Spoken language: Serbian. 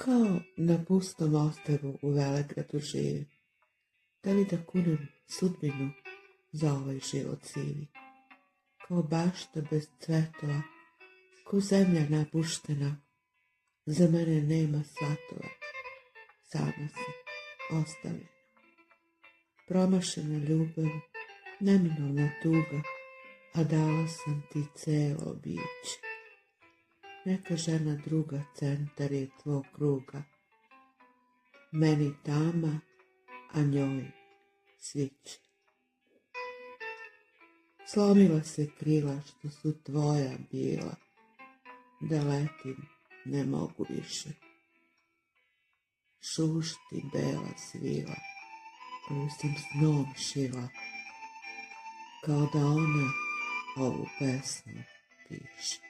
Kao na pustom ostrvu u Velegradu živim, da li da kunem sudbinu za ovaj život sivi. Kao bašta bez cvetova, ko zemlja napuštena, za mene nema svatova, sama si ostavljena. Promašena ljubav, neminovna tuga, a dala sam ti celo biće. Neka žena druga centar je tvog kruga, meni tama, a njoj sviće. Slomila se krila što su tvoja bila, da letim ne mogu više. Šušti bela svila, koju sam snom šila, kao da ona ovu pesmu piše.